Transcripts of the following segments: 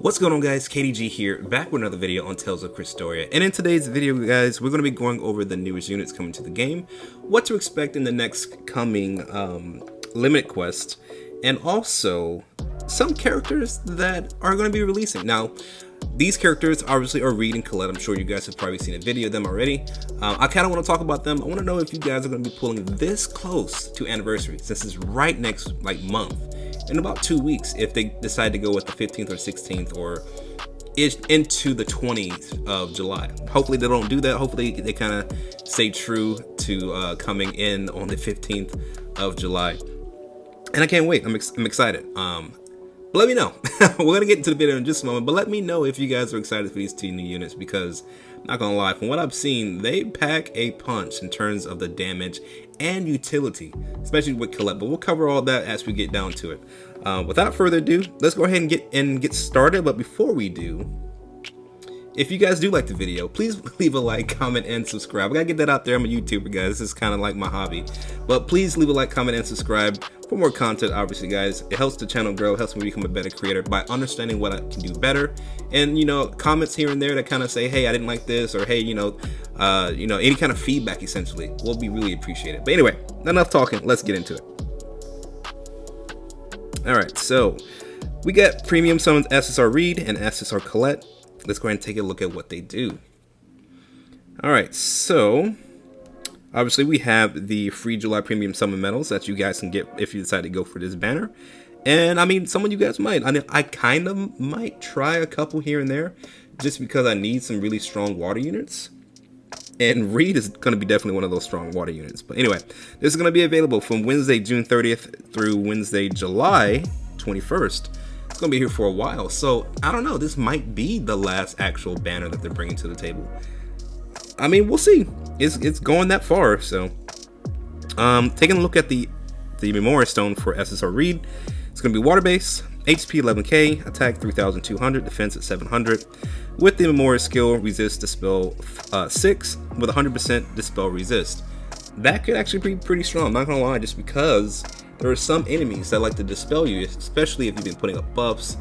What's going on, guys? KDG here, back with another video on Tales of Crestoria. And in today's video, guys, we're going to be going over the newest units coming to the game, what to expect in the next coming limit quest, and also some characters that are going to be releasing. Now, these characters obviously are Reid and Colette. I'm sure you guys have probably seen a video of them already. I kind of want to talk about them. I want to know if you guys are going to be pulling this close to anniversary, since it's right next month. In about 2 weeks, if they decide to go with the 15th or 16th or into the 20th of July. Hopefully they don't do that. Hopefully they kind of stay true to coming in on the 15th of July. And I can't wait. I'm excited. But let me know. We're going to get into the video in just a moment, but let me know if you guys are excited for these two new units, because not going to lie, from what I've seen, they pack a punch in terms of the damage and utility, especially with Colette, but we'll cover all that as we get down to it. Without further ado, let's go ahead and get started. But before we do, if you guys do like the video, please leave a like, comment, and subscribe. I gotta get that out there. I'm a YouTuber, guys. This is kind of like my hobby. But please leave a like, comment, and subscribe for more content, obviously, guys. It helps the channel grow, helps me become a better creator by understanding what I can do better. And, you know, comments here and there that kind of say, hey, I didn't like this, or hey, you know, any kind of feedback, essentially, will be really appreciated. But anyway, not enough talking. Let's get into it. All right, so we got premium summons SSR Reid and SSR Colette. Let's go ahead and take a look at what they do. All right, so obviously we have the free July premium summon medals that you guys can get if you decide to go for this banner. And I mean, some of you guys might. I kind of might try a couple here and there just because I need some really strong water units. And Reid is going to be definitely one of those strong water units. But anyway, this is going to be available from Wednesday, June 30th through Wednesday, July 21st. It's going to be here for a while. So I don't know. This might be the last actual banner that they're bringing to the table. I mean, we'll see. It's going that far. So taking a look at the Memorial Stone for SSR Reid. It's going to be water base, HP 11k, attack 3200, defense at 700. With the Memorial skill, resist dispel 6 with 100% dispel resist. That could actually be pretty strong, I'm not gonna lie, just because there are some enemies that like to dispel you, especially if you've been putting up buffs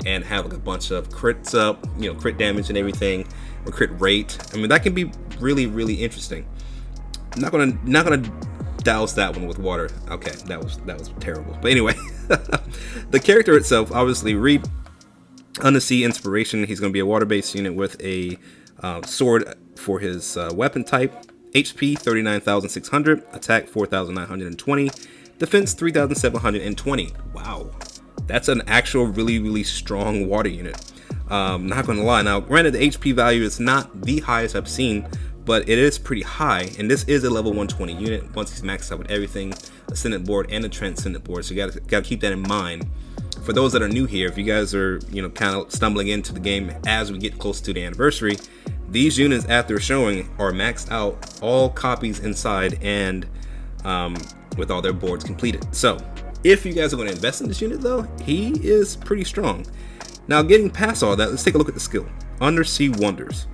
and have like a bunch of crits up, you know, crit damage and everything, or crit rate. I mean, that can be really, really interesting. I'm not gonna douse that one with water. Okay, that was terrible. But anyway, the character itself, obviously Reid, Undersea Inspiration. He's going to be a water-based unit with a sword for his weapon type. HP 39,600, attack 4,920, defense 3,720. Wow, that's an actual really, really strong water unit. Not going to lie. Now, granted, the HP value is not the highest I've seen, but it is pretty high, and this is a level 120 unit once he's maxed out with everything, Ascendant board and a Transcendent board. So you gotta keep that in mind. For those that are new here, if you guys are, you know, kind of stumbling into the game as we get close to the anniversary, these units after showing are maxed out, all copies inside, and with all their boards completed. So if you guys are going to invest in this unit, though, he is pretty strong. Now, getting past all that, let's take a look at the skill. Undersea Wonders.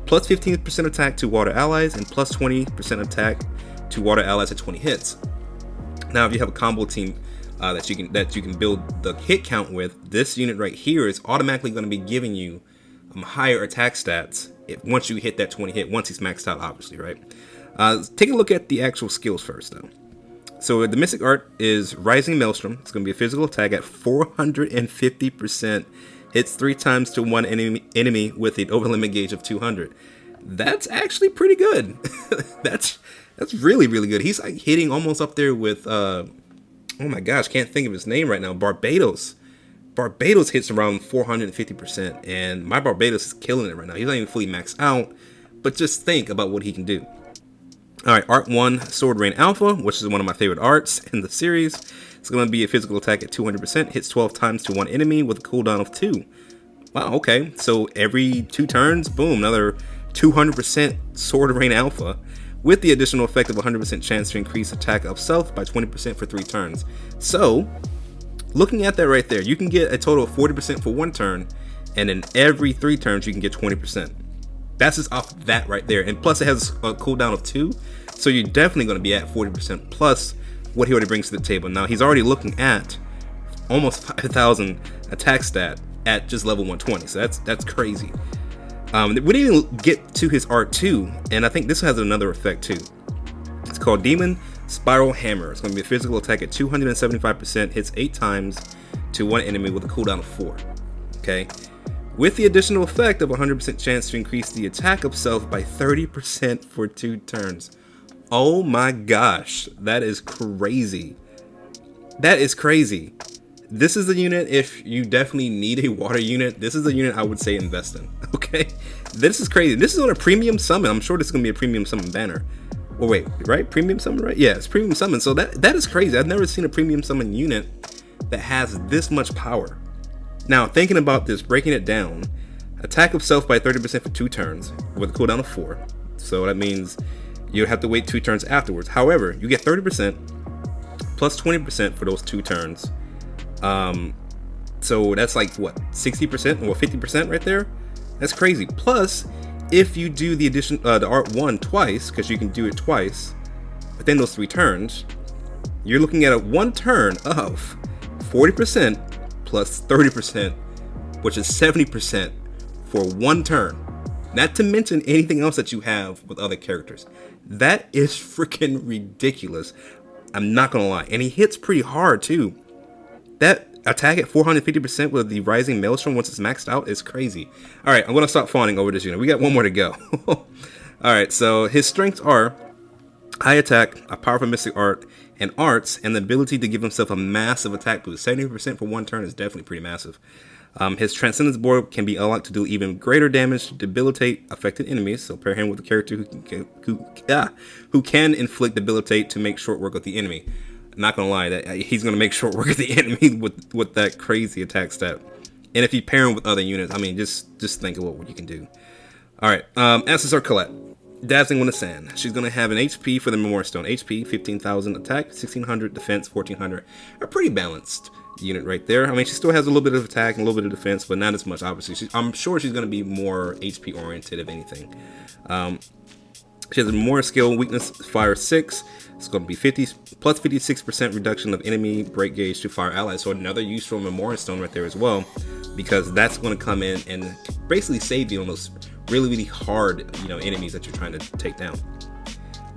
Plus 15% attack to water allies and plus 20% attack to water allies at 20 hits. Now, if you have a combo team that you can build the hit count with, this unit right here is automatically going to be giving you higher attack stats once you hit that 20 hit, once he's maxed out, obviously, right? Take a look at the actual skills first, though. So the Mystic Art is Rising Maelstrom. It's going to be a physical attack at 450%. Hits 3 times to one enemy with an over limit gauge of 200. That's actually pretty good. that's really, really good. He's like hitting almost up there with oh my gosh, can't think of his name right now. Barbados hits around 450%, and my Barbados is killing it right now. He's not even fully maxed out, but just think about what he can do. All right, Art 1, Sword Rain Alpha, which is one of my favorite arts in the series. It's going to be a physical attack at 200%, hits 12 times to one enemy with a cooldown of 2. Wow, okay, so every 2 turns, boom, another 200% Sword Rain Alpha, with the additional effect of 100% chance to increase attack of self by 20% for 3 turns. So, looking at that right there, you can get a total of 40% for 1 turn, and then every 3 turns you can get 20%. That's just off that right there, and plus it has a cooldown of 2, so you're definitely going to be at 40% plus what he already brings to the table. Now, he's already looking at almost 5,000 attack stat at just level 120. So that's crazy. We didn't even get to his art 2, and I think this has another effect too. It's called Demon Spiral Hammer. It's going to be a physical attack at 275%, hits 8 times to one enemy with a cooldown of 4. Okay, with the additional effect of 100% chance to increase the attack of self by 30% for 2 turns. Oh my gosh, that is crazy. That is crazy. This is a unit, if you definitely need a water unit, this is a unit I would say invest in. Okay, this is crazy. This is on a premium summon. I'm sure this is going to be a premium summon banner. Oh wait, right? Premium summon, right? Yeah, it's premium summon. So that is crazy. I've never seen a premium summon unit that has this much power. Now, thinking about this, breaking it down, attack of self by 30% for 2 turns with a cooldown of 4. So that means you'd have to wait 2 turns afterwards. However, you get 30% plus 20% for those 2 turns. So that's like what, 60% or 50% right there? That's crazy. Plus, if you do the addition, the art 1 twice, because you can do it twice within those 3 turns, you're looking at a 1 turn of 40% plus 30%, which is 70% for 1 turn. Not to mention anything else that you have with other characters. That is freaking ridiculous. I'm not gonna lie. And he hits pretty hard too. That attack at 450% with the Rising Maelstrom once it's maxed out is crazy. Alright, I'm gonna stop fawning over this unit. We got one more to go. Alright, so his strengths are high attack, a powerful mystic art, and arts, and the ability to give himself a massive attack boost. 70% for 1 turn is definitely pretty massive. His Transcendence board can be unlocked to do even greater damage to debilitate affected enemies. So pair him with a character who can inflict debilitate to make short work of the enemy. I'm not gonna lie, that he's gonna make short work of the enemy with that crazy attack stat. And if you pair him with other units, I mean, just think of what you can do. All right, SSR Colette. Dazzling Wind of Sand. She's going to have an HP for the Memorial Stone. HP, 15,000 attack, 1,600 defense, 1,400. A pretty balanced unit right there. I mean, she still has a little bit of attack and a little bit of defense, but not as much, obviously. I'm sure she's going to be more HP oriented, if anything. She has a Memorial Skill, Weakness, Fire 6. It's going to be plus 56% reduction of enemy break gauge to fire allies. So another useful Memorial Stone right there as well, because that's going to come in and basically save you on those really hard, enemies that you're trying to take down.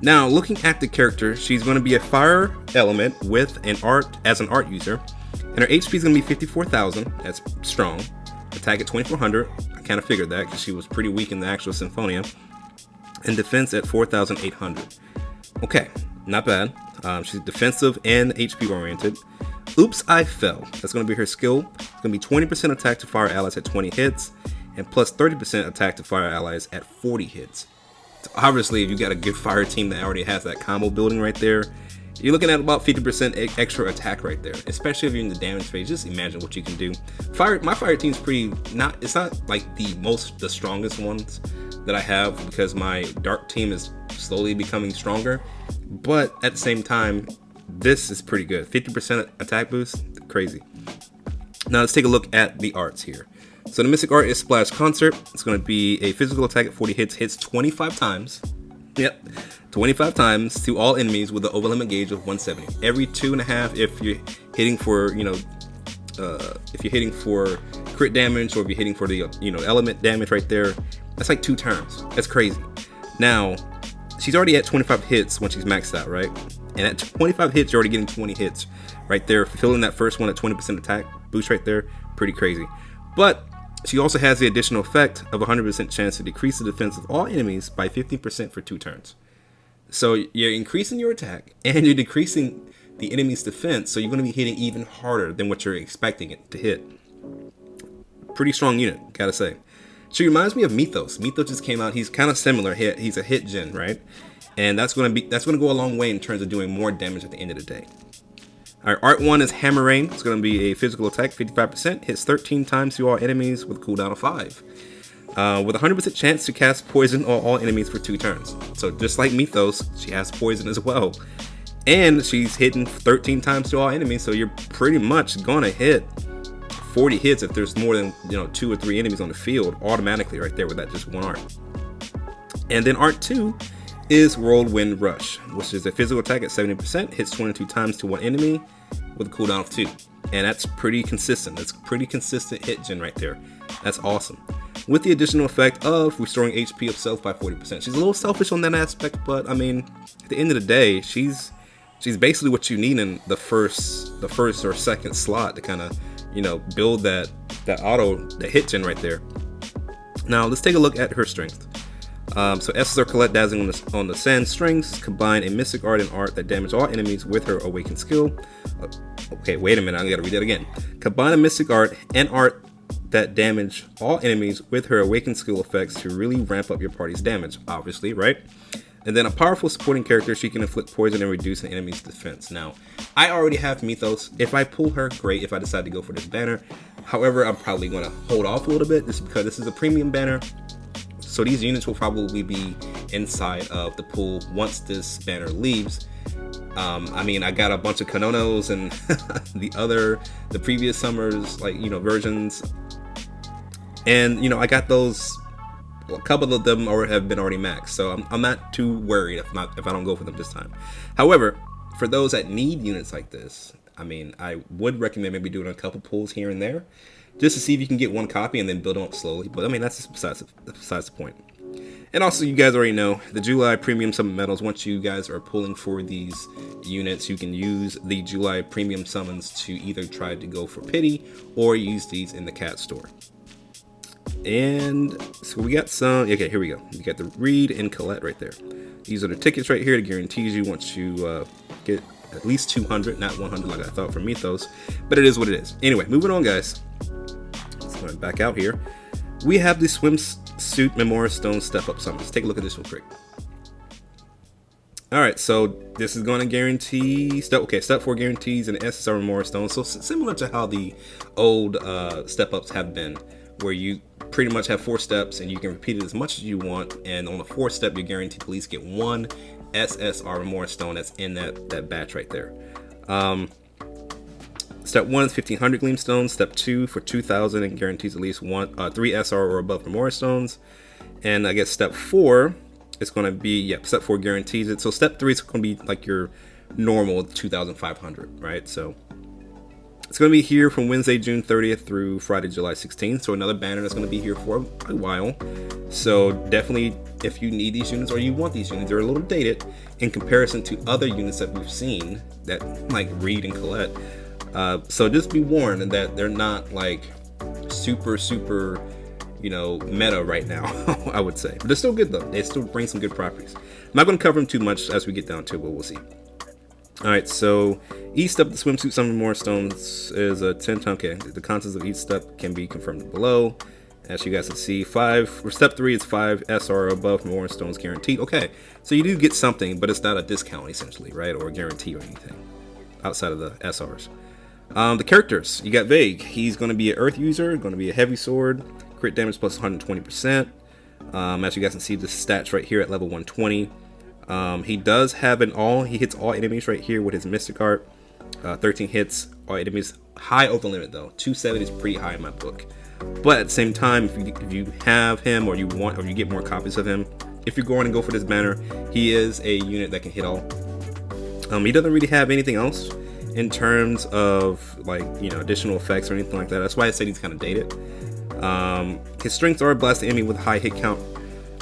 Now, looking at the character, she's going to be a fire element with an art as an art user, and her HP is going to be 54,000. That's strong. Attack at 2,400. I kind of figured that because she was pretty weak in the actual Symphonia, and defense at 4,800. Okay, not bad. She's defensive and HP oriented. Oops, I fell. That's going to be her skill. It's going to be 20% attack to fire allies at 20 hits. And plus 30% attack to fire allies at 40 hits. So obviously, if you got a good fire team that already has that combo building right there, you're looking at about 50% extra attack right there. Especially if you're in the damage phase, just imagine what you can do. My fire team's it's not like the strongest ones that I have, because my dark team is slowly becoming stronger. But at the same time, this is pretty good. 50% attack boost, crazy. Now let's take a look at the arts here. So the Mystic Art is Splash Concert. It's going to be a physical attack at 40 hits 25 times. Yep, 25 times to all enemies with an overlimit gauge of 170. Every 2.5 if you're hitting for, if you're hitting for crit damage, or if you're hitting for the, element damage right there. That's like 2 turns. That's crazy. Now, she's already at 25 hits when she's maxed out, right? And at 25 hits, you're already getting 20 hits right there. Fulfilling that first one at 20% attack boost right there, pretty crazy. But she also has the additional effect of 100% chance to decrease the defense of all enemies by 15% for 2 turns. So you're increasing your attack and you're decreasing the enemy's defense, so you're going to be hitting even harder than what you're expecting it to hit. Pretty strong unit, gotta say. She reminds me of Mythos. Mythos just came out. He's kind of similar. He's a hit gen, right? And that's going to go a long way in terms of doing more damage at the end of the day. Alright, Art 1 is Hammer Rain. It's going to be a physical attack, 55%. Hits 13 times to all enemies with a cooldown of 5. With a 100% chance to cast poison on all enemies for 2 turns. So just like Mythos, she has poison as well. And she's hitting 13 times to all enemies, so you're pretty much going to hit 40 hits if there's more than 2 or 3 enemies on the field automatically right there with that just one art. And then Art 2 is Whirlwind Rush, which is a physical attack at 70%, hits 22 times to one enemy, with a cooldown of 2. And that's pretty consistent. That's pretty consistent hit gen right there. That's awesome. With the additional effect of restoring HP of self by 40%. She's a little selfish on that aspect, but I mean, at the end of the day, she's basically what you need in the first or second slot to kind of, you know, build that hit gen right there. Now let's take a look at her strength. So SSR Colette dazzling on the sand strings, combine a mystic art and art that damage all enemies with her awakened skill. Okay, wait a minute, I gotta read that again. Combine a mystic art and art that damage all enemies with her awakened skill effects to really ramp up your party's damage, obviously, right? And then a powerful supporting character, she can inflict poison and reduce an enemy's defense. Now, I already have Mythos. If I pull her, great. If I decide to go for this banner. However, I'm probably going to hold off a little bit just because this is a premium banner. So these units will probably be inside of the pool once this banner leaves. I mean, I got a bunch of Kanonos and the previous summers, like, you know, versions. And, you know, I got those. Well, a couple of them have been already maxed, so I'm not too worried if I don't go for them this time. However, for those that need units like this, I mean, I would recommend maybe doing a couple pulls here and there, just to see if you can get one copy and then build them up slowly. But I mean, that's besides the point. And also, you guys already know the July Premium Summon medals. Once you guys are pulling for these units, you can use the July Premium Summons to either try to go for pity or use these in the cat store. And so we got some, okay, here we go. We got the Reid and Colette right there. These are the tickets right here that guarantees you once you get at least 200, not 100 like I thought for Mythos, but it is what it is. Anyway, moving on, guys. Let's go back out here. We have the Swimsuit Memorial Stone Step Up Summons. Take a look at this real quick. Alright, so this is going to guarantee, step 4 guarantees an SSR Memorial Stone. So similar to how the old Step Ups have been, where you pretty much have 4 steps and you can repeat it as much as you want, and on the 4th step you're guaranteed to at least get one SSR Memorial Stone that's in that batch right there. Step 1 is 1500 Gleam Stones. Step 2 for 2000 and guarantees at least 3 SR or above Memorial Stones. And I guess step 4 is going to be, step 4 guarantees it. So step 3 is going to be like your normal 2500, right? So it's going to be here from Wednesday, June 30th through Friday, July 16th. So another banner that's going to be here for a while. So definitely, if you need these units or you want these units, they're a little dated in comparison to other units that we've seen, that like Reid and Colette. So just be warned that they're not like super, you know, meta right now, I would say. But they're still good though. They still bring some good properties. I'm not going to cover them too much as we get down to it, but we'll see. Alright, so each step of the Swimsuit Summon Memorial Stones is a 10 time. Okay, the contents of each step can be confirmed below. As you guys can see, for step 3 is 5 SR or above Memorial Stones guaranteed. Okay, so you do get something, but it's not a discount essentially, right? Or a guarantee or anything outside of the SRs. The characters, you got Vague. He's going to be an Earth user, going to be a heavy sword, crit damage plus 120%. As you guys can see, the stats right here at level 120. He does have he hits all enemies right here with his Mystic Art. 13 hits, all enemies. High over limit though. 270 is pretty high in my book. But at the same time, if you have him or you get more copies of him, if you're going to go for this banner, he is a unit that can hit all. He doesn't really have anything else in terms of like, you know, additional effects or anything like that. That's why I said he's kind of dated. His strengths are blast the enemy with high hit count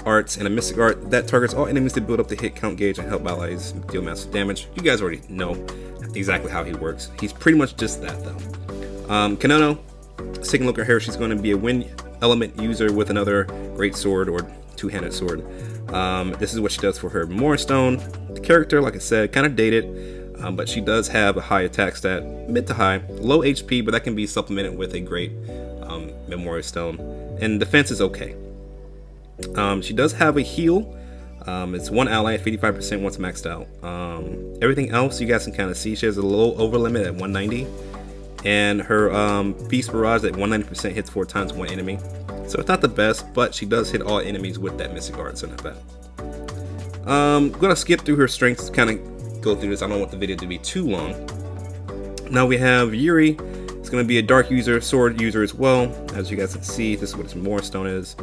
arts and a Mystic Art that targets all enemies to build up the hit count gauge and help allies deal massive damage. You guys already know exactly how he works. He's pretty much just that though. Kanono, taking a look at her, she's going to be a wind element user with another great sword or two-handed sword. This is what she does for her Memorial Stone. The character, like I said, kind of dated, but she does have a high attack stat, mid to high, low HP, but that can be supplemented with a great Memorial Stone, and defense is okay. She does have a heal. It's one ally at 55% once maxed out. Everything else you guys can kind of see. She has a low over limit at 190, and her Beast Barrage at 190% hits 4 times one enemy. So it's not the best, but she does hit all enemies with that Mystic Art, so not bad. I'm gonna skip through her strengths, kind of go through this. I don't want the video to be too long. Now we have Yuri. It's going to be a dark user, sword user as well. As you guys can see, this is what his Memorial Stone is.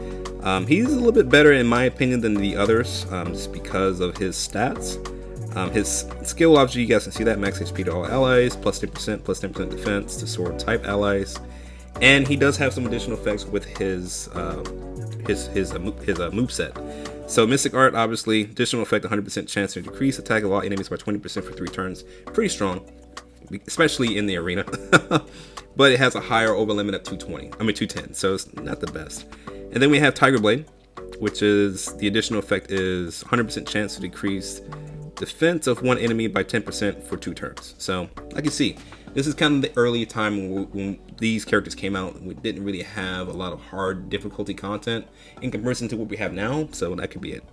He's a little bit better in my opinion than the others, just because of his stats. His skill, obviously, you guys can see that max HP to all allies, plus 10%, plus 10% defense to sword type allies, and he does have some additional effects with his moveset. So Mystic Art, obviously, additional effect, 100% chance to decrease attack of all enemies by 20% for 3 turns. Pretty strong, especially in the arena. But it has a higher over limit at 210, so it's not the best. And then we have Tiger Blade, which is the additional effect is 100% chance to decrease defense of one enemy by 10% for 2 turns. So like you see, this is kind of the early time when these characters came out. We didn't really have a lot of hard difficulty content in comparison to what we have now, so that could be it.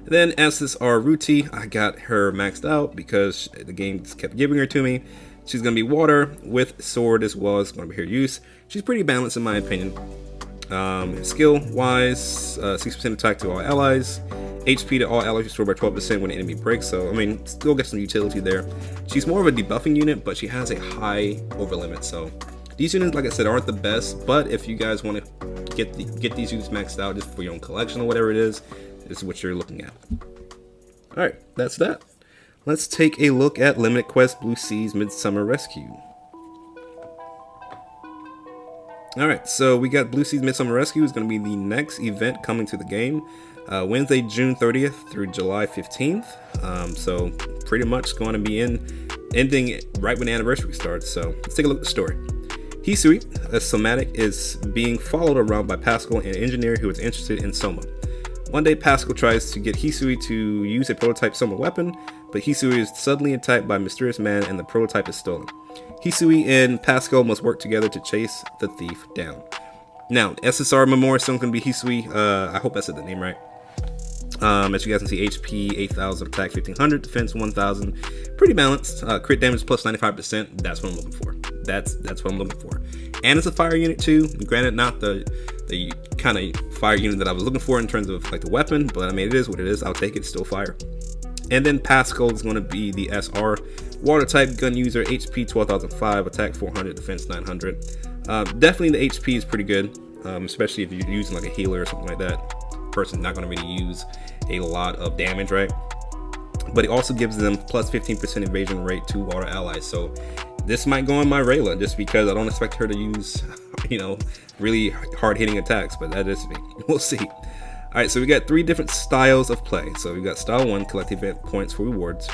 Then SSR Ruti, I got her maxed out because the game just kept giving her to me. She's going to be water with sword as well as going to be her use. She's pretty balanced in my opinion. Skill wise, 6% attack to all allies, HP to all allies restored by 12% when an enemy breaks, so I mean, still get some utility there. She's more of a debuffing unit, but she has a high over limit, so these units, like I said, aren't the best, but if you guys want to get these units maxed out just for your own collection or whatever it is, this is what you're looking at. Alright, that's that. Let's take a look at Limited Quest Blue Seas Midsummer Rescue. Alright, so we got Blue Seas Midsummer Rescue is going to be the next event coming to the game. Wednesday, June 30th through July 15th. So pretty much going to be ending right when the anniversary starts. So let's take a look at the story. Hisui, a somatic, is being followed around by Pascal, an engineer who is interested in Soma. One day, Pascal tries to get Hisui to use a prototype Soma weapon, but Hisui is suddenly attacked by a mysterious man and the prototype is stolen. Hisui and Pascal must work together to chase the thief down. Now, SSR Memorial Stone can be Hisui. I hope I said the name right. As you guys can see, HP 8,000, attack 1,500, defense 1,000. Pretty balanced. Crit damage plus 95%. That's what I'm looking for. That's what I'm looking for. And it's a fire unit too. Granted, not the kind of fire unit that I was looking for in terms of like the weapon, but I mean, it is what it is. I'll take it. It's still fire. And then Pascal is going to be the SR water type gun user, HP 12,005, attack 400, defense 900. Definitely the HP is pretty good, especially if you're using like a healer or something like that. Person's not going to really use a lot of damage, right? But it also gives them plus 15% evasion rate to water allies. So this might go on my Rayla just because I don't expect her to use, really hard hitting attacks, but that is me. We'll see. All right, so we got 3 different styles of play. So we got style 1, collect event points for rewards.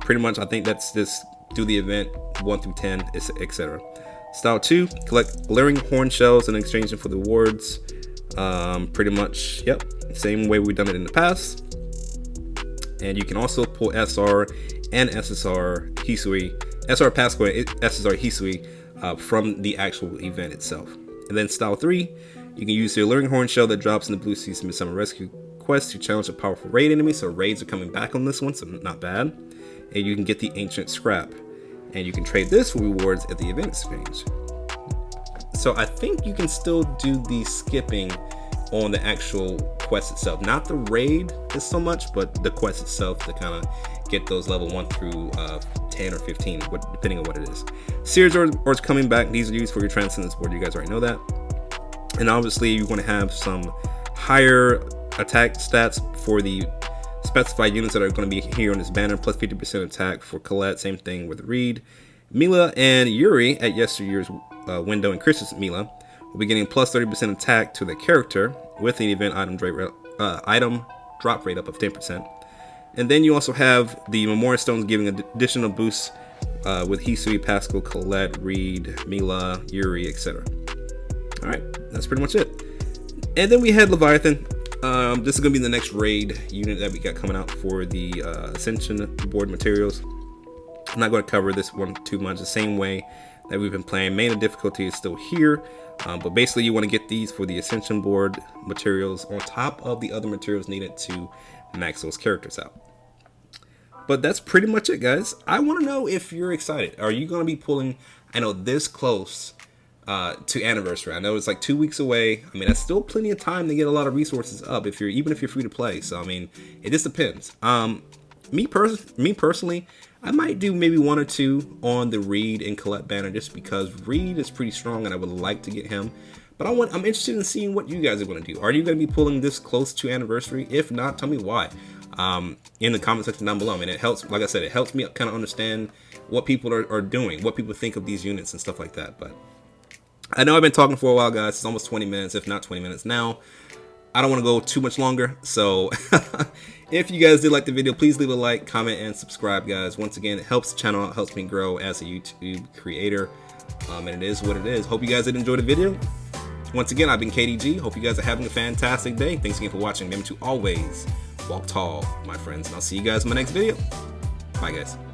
Pretty much, I think that's just do the event 1 through 10, etc. Style 2, collect layering horn shells in exchange for the rewards. Pretty much, yep, same way we've done it in the past. And you can also pull SR and SSR Hisui, SR Pascal and SSR Hisui from the actual event itself. And then style 3, you can use the alluring horn shell that drops in the Blue Seas Midsummer Rescue quest to challenge a powerful raid enemy. So raids are coming back on this one, so not bad. And you can get the ancient scrap, and you can trade this for rewards at the event exchange. So I think you can still do the skipping on the actual quest itself, not the raid is so much, but the quest itself to kind of get those level 1 through 10 or 15, depending on what it is. Sears Orbs coming back. These are used for your Transcendence board. You guys already know that. And obviously you want to have some higher attack stats for the specified units that are going to be here on this banner, plus 50% attack for Colette. Same thing with Reid, Mila, and Yuri at yesteryear's window, and Chris's Mila will be getting plus 30% attack to the character with an event item drop rate up of 10%. And then you also have the Memorial Stones giving additional boosts with Hisui, Pascal, Colette, Reid, Mila, Yuri, etc. Alright, that's pretty much it. And then we had Leviathan. This is going to be the next raid unit that we got coming out for the Ascension board materials. I'm not going to cover this one too much. The same way that we've been playing. Main difficulty is still here, but basically you want to get these for the Ascension board materials on top of the other materials needed to max those characters out. But that's pretty much it, guys. I want to know if you're excited. Are you going to be pulling, I know, this close to anniversary? I know it's like 2 weeks away. I mean, that's still plenty of time to get a lot of resources up even if you're free to play. So I mean, it just depends. Me personally, I might do maybe 1 or 2 on the Reid and Colette banner just because Reid is pretty strong and I would like to get him. But I'm interested in seeing what you guys are going to do. Are you going to be pulling this close to anniversary? If not, tell me why. in the comment section down below. I mean, it helps, like I said, it helps me kind of understand what people are doing, what people think of these units and stuff like that. But I know I've been talking for a while, guys. It's almost 20 minutes, if not 20 minutes now. I don't want to go too much longer, so if you guys did like the video, please leave a like, comment, and subscribe, guys. Once again, it helps the channel out, helps me grow as a YouTube creator, and it is what it is. Hope you guys did enjoy the video. Once again, I've been KDG. Hope you guys are having a fantastic day. Thanks again for watching. Remember to always walk tall, my friends, and I'll see you guys in my next video. Bye, guys.